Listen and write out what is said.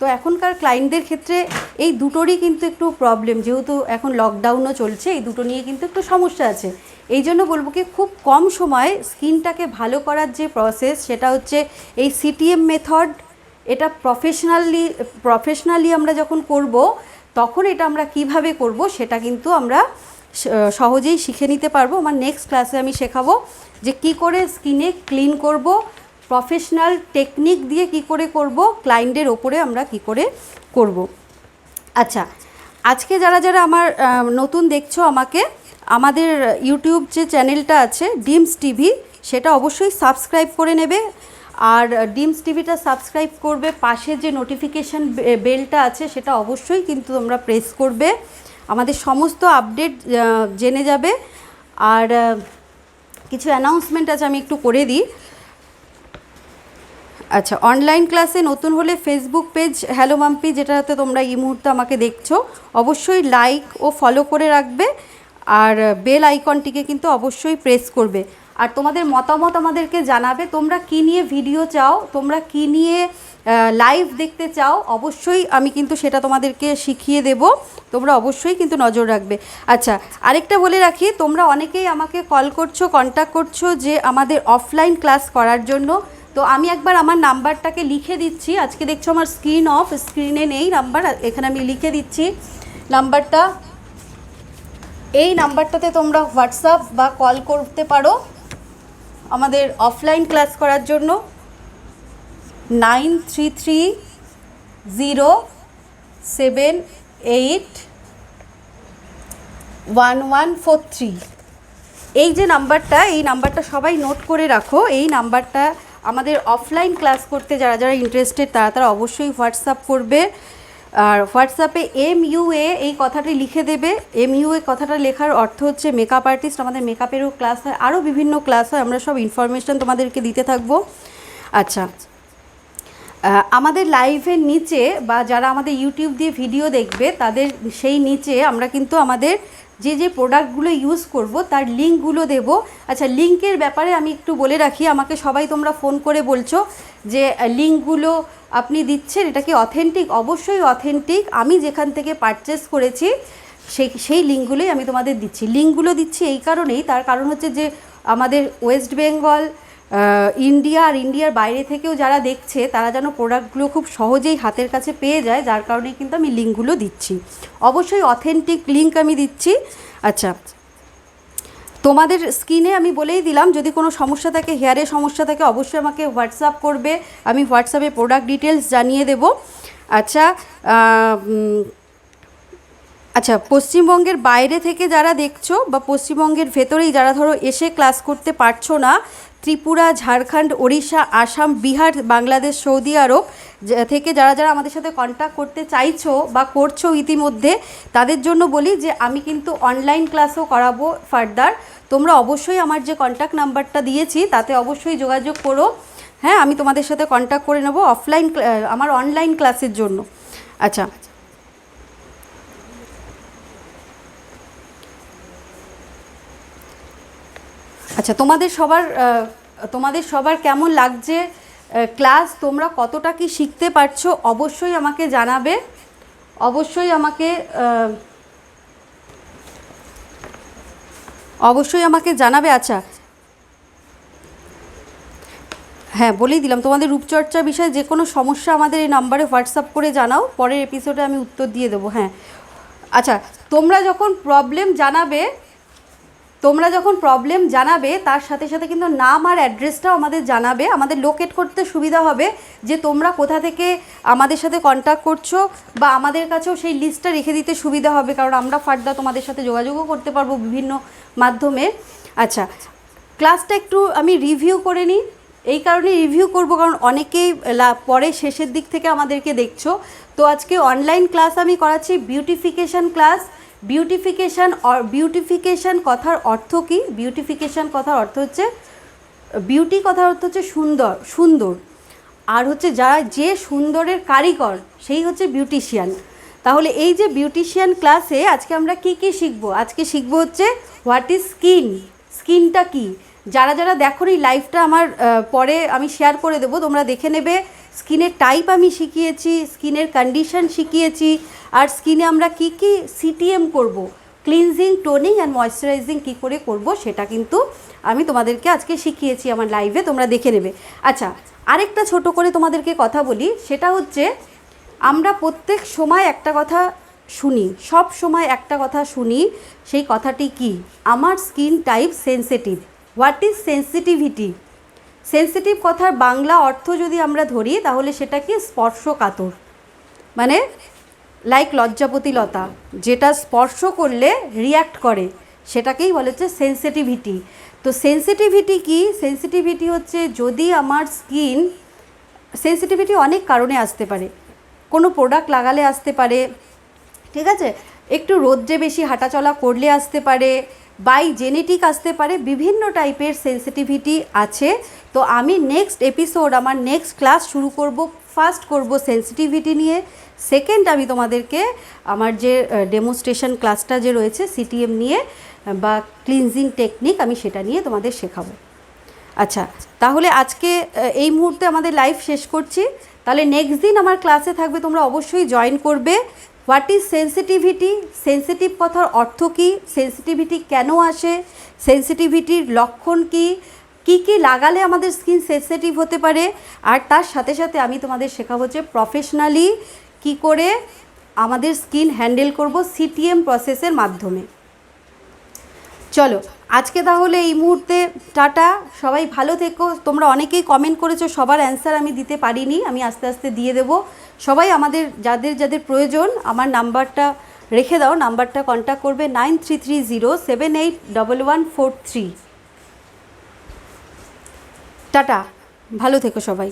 তো এখনকার ক্লায়েন্টদের ক্ষেত্রে এই দুটোরই কিন্তু একটু প্রবলেম, যেহেতু এখন লকডাউনও চলছে, এই দুটো নিয়ে কিন্তু একটু সমস্যা আছে। এই জন্য বলবো কি খুব কম সময়ে স্কিনটাকে ভালো করার যে প্রসেস সেটা হচ্ছে এই সিটিএম মেথড। এটা প্রফেশনালি আমরা যখন করব তখন এটা আমরা কিভাবে করব সেটা কিন্তু আমরা সহজেই শিখে নিতে পারবো। আমার নেক্সট ক্লাসে আমি শেখাবো যে কি করে স্কিনে ক্লিন করব, প্রফেশনাল টেকনিক দিয়ে কি করে করব, ক্লায়েন্টের ওপরে আমরা কি করে করব। আচ্ছা, আজকে যারা যারা আমার নতুন দেখছো আমাকে, আমাদের ইউটিউব যে চ্যানেলটা আছে ডিমস টিভি, সেটা অবশ্যই সাবস্ক্রাইব করে নেবে। আর ডিমস টিভিটা সাবস্ক্রাইব করবে, পাশে যে নোটিফিকেশান বেলটা আছে সেটা অবশ্যই কিন্তু তোমরা প্রেস করবে, আমাদের সমস্ত আপডেট জেনে যাবে। আর কিছু অ্যানাউন্সমেন্ট আছে, আমি একটু করে দিই। আচ্ছা, অনলাইন ক্লাসে নতুন হলে ফেসবুক পেজ হ্যালো মাম্পি, যেটাতে তোমরা এই মুহূর্তে আমাকে দেখছো, অবশ্যই লাইক ও ফলো করে রাখবে। আর বেল আইকনটিকে কিন্তু অবশ্যই প্রেস করবে। আর তোমাদের মতামত আমাদেরকে জানাবে, তোমরা কী নিয়ে ভিডিও চাও, তোমরা কী নিয়ে লাইভ দেখতে চাও, অবশ্যই আমি কিন্তু সেটা তোমাদেরকে শিখিয়ে দেব, তোমরা অবশ্যই কিন্তু নজর রাখবে। আচ্ছা, আরেকটা বলে রাখি, তোমরা অনেকেই আমাকে কল করছো, কন্ট্যাক্ট করছো যে আমাদের অফলাইন ক্লাস করার জন্য। তো আমি একবার আমার নাম্বারটাকে লিখে দিচ্ছি, আজকে দেখছো আমার স্ক্রিনে নেই নাম্বার, এখানে আমি লিখে দিচ্ছি নাম্বারটা। এই নাম্বারটাতে তোমরা হোয়াটসঅ্যাপ বা কল করতে পারো আমাদের অফলাইন ক্লাস করার জন্য। 9330781143। এই যে নাম্বারটা, এই নাম্বারটা সবাই নোট করে রাখো। এই নাম্বারটা আমাদের অফলাইন ক্লাস করতে যারা যারা ইন্টারেস্টেড তারা অবশ্যই হোয়াটসঅ্যাপ করবে। আর হোয়াটসঅ্যাপে MUA এই কথাটি লিখে দেবে। MUA কথাটা লেখার অর্থ হচ্ছে মেকআপ আর্টিস্ট। আমাদের মেকআপেরও ক্লাস হয়, আরও বিভিন্ন ক্লাস হয়, আমরা সব ইনফরমেশান তোমাদেরকে দিতে থাকবো। আচ্ছা, আমাদের লাইভের নিচে বা যারা আমাদের ইউটিউব দিয়ে ভিডিও দেখবে তাদের সেই নিচে আমরা কিন্তু আমাদের যে যে প্রোডাক্টগুলো ইউজ করব তার লিঙ্কগুলো দেব। আচ্ছা, লিঙ্কের ব্যাপারে আমি একটু বলে রাখি, আমাকে সবাই তোমরা ফোন করে বলছো যে লিঙ্কগুলো আপনি দিচ্ছেন, এটা কি অথেন্টিক? অবশ্যই অথেন্টিক। আমি যেখান থেকে পারচেস করেছি সেই লিঙ্কগুলোই আমি তোমাদের দিচ্ছি। লিঙ্কগুলো দিচ্ছি এই কারণেই, তার কারণ হচ্ছে যে আমাদের ওয়েস্ট বেঙ্গল, ইন্ডিয়া আর ইন্ডিয়ার বাইরে থেকেও যারা দেখছে তারা যেন প্রোডাক্টগুলো খুব সহজেই হাতের কাছে পেয়ে যায়, যার কারণে কিন্তু আমি লিঙ্কগুলো দিচ্ছি। অবশ্যই অথেন্টিক লিঙ্ক আমি দিচ্ছি। আচ্ছা, তোমাদের স্কিনে আমি বলেই দিলাম, যদি কোনো সমস্যা থাকে, হেয়ারে সমস্যা থাকে, অবশ্যই আমাকে হোয়াটসঅ্যাপ করবে, আমি হোয়াটসঅ্যাপে প্রোডাক্ট ডিটেলস জানিয়ে দেব। আচ্ছা, আচ্ছা, পশ্চিমবঙ্গের বাইরে থেকে যারা দেখছো বা পশ্চিমবঙ্গের ভেতরেই যারা ধরো এসে ক্লাস করতে পারছো না, ত্রিপুরা, ঝাড়খণ্ড, ওড়িশা, আসাম, বিহার, বাংলাদেশ, সৌদি আরব থেকে যারা যারা আমাদের সাথে কন্ট্যাক্ট করতে চাইছো বা করছো ইতিমধ্যে, তাদের জন্য বলি যে আমি কিন্তু অনলাইন ক্লাসও করাবো ফার্দার। তোমরা অবশ্যই আমার যে কন্ট্যাক্ট নাম্বারটা দিয়েছি তাতে অবশ্যই যোগাযোগ করো। হ্যাঁ, আমি তোমাদের সাথে কন্ট্যাক্ট করে নেবো আমার অনলাইন ক্লাসের জন্য। আচ্ছা, আচ্ছা, তোমাদের সবার কেমন লাগছে ক্লাস, তোমরা কতটা কি শিখতে পারছো অবশ্যই আমাকে জানাবে, অবশ্যই আমাকে জানাবে। আচ্ছা, হ্যাঁ, বলেই দিলাম, তোমাদের রূপচর্চা বিষয়ে যে কোনো সমস্যা আমাদের এই নাম্বারে হোয়াটসঅ্যাপ করে জানাও, পরের এপিসোডে আমি উত্তর দিয়ে দেবো। হ্যাঁ, আচ্ছা, তোমরা যখন প্রবলেম জানাবে তার সাথে সাথে কিন্তু নাম আর অ্যাড্রেসটাও আমাদের জানাবে, আমাদের লোকেট করতে সুবিধা হবে যে তোমরা কোথা থেকে আমাদের সাথে কন্ট্যাক্ট করছো, বা আমাদের কাছেও সেই লিস্টটা রেখে দিতে সুবিধা হবে, কারণ আমরা ফার্দার তোমাদের সাথে যোগাযোগও করতে পারবো বিভিন্ন মাধ্যমে। আচ্ছা, ক্লাসটা একটু আমি রিভিউ করে নিই, এই কারণে রিভিউ করব কারণ অনেকেই পরে শেষের দিক থেকে আমাদেরকে দেখছো। তো আজকে অনলাইন ক্লাস আমি করাচ্ছি বিউটিফিকেশান ক্লাস। বিউটিফিকেশান কথার অর্থ কি? বিউটিফিকেশান কথার অর্থ হচ্ছে বিউটি, কথার অর্থ হচ্ছে সুন্দর, আর হচ্ছে যে সুন্দরের কারিগর সেই হচ্ছে বিউটিশিয়ান। তাহলে এই যে বিউটিশিয়ান ক্লাসে আজকে আমরা কি শিখবো? আজকে শিখবো হচ্ছে হোয়াট ইজ স্কিনটা কি। যারা যারা দেখো এই লাইভটা আমার পরে আমি শেয়ার করে দেবো, তোমরা দেখে নেবে স্কিনের টাইপ আমি শিখিয়েছি, স্কিনের কন্ডিশন শিখিয়েছি, আর স্কিনে আমরা কি কি সিটিএম করব, ক্লিনজিং, টোনিং অ্যান্ড ময়শ্চারাইজিং কী করে করব সেটা কিন্তু আমি তোমাদেরকে আজকে শিখিয়েছি আমার লাইভে, তোমরা দেখে নেবে। আচ্ছা, আরেকটা ছোট করে তোমাদেরকে কথা বলি, সেটা হচ্ছে আমরা প্রত্যেক সময় একটা কথা শুনি, সব সময় একটা কথা শুনি, সেই কথাটি কি, আমার skin type sensitive. What is sensitivity? Sensitive কথার বাংলা অর্থ যদি আমরা ধরি তাহলে সেটা কি, স্পর্শকাতর, মানে লাইক লজ্জাপতি লতা, যেটা স্পর্শ করলে রিয়্যাক্ট করে সেটাকেই বলে হচ্ছে সেন্সিটিভিটি। তো সেন্সিটিভিটি কি? সেন্সিটিভিটি হচ্ছে যদি আমার স্কিন, সেন্সিটিভিটি অনেক কারণে আসতে পারে, কোনো প্রোডাক্ট লাগালে আসতে পারে, ঠিক আছে, একটু রোদ্রে বেশি হাঁটাচলা করলে আসতে পারে, বাই জেনেটিক আসতে পারে, বিভিন্ন টাইপের সেন্সিটিভিটি আছে। তো আমি নেক্সট এপিসোড, আমার নেক্সট ক্লাস শুরু করব, ফার্স্ট করব সেন্সিটিভিটি নিয়ে, সেকেন্ড আমি তোমাদেরকে আমার যে ডেমনস্ট্রেশন ক্লাসটা যে রয়েছে সিটিএম নিয়ে বা ক্লিনজিং টেকনিক, আমি সেটা নিয়ে তোমাদের শেখাবো। আচ্ছা, তাহলে আজকে এই মুহূর্তে আমাদের লাইভ শেষ করছি। তাহলে নেক্সট দিন আমার ক্লাসে থাকবে, তোমরা অবশ্যই জয়েন করবে। হোয়াট ইজ সেন্সিটিভিটি, সেন্সিটিভ কথার অর্থ কী, সেন্সিটিভিটি কেন আসে, সেন্সিটিভিটির লক্ষণ কী, কী কী লাগালে আমাদের স্কিন সেন্সিটিভ হতে পারে, আর তার সাথে সাথে আমি তোমাদের শেখাবো যে প্রফেশনালি কী করে আমাদের স্কিন হ্যান্ডেল করব সিটিএম প্রসেসের মাধ্যমে। চলো আজকে তাহলে এই মুহূর্তে টাটা, সবাই ভালো থেকো। তোমরা অনেকেই কমেন্ট করেছো, সবার অ্যান্সার আমি দিতে পারিনি, আমি আস্তে আস্তে দিয়ে দেবো। সবাই আমাদের যাদের যাদের প্রয়োজন আমার নাম্বারটা রেখে দাও, নাম্বারটা কন্ট্যাক্ট করবে 9330781143। টাটা, ভালো থেকো সবাই।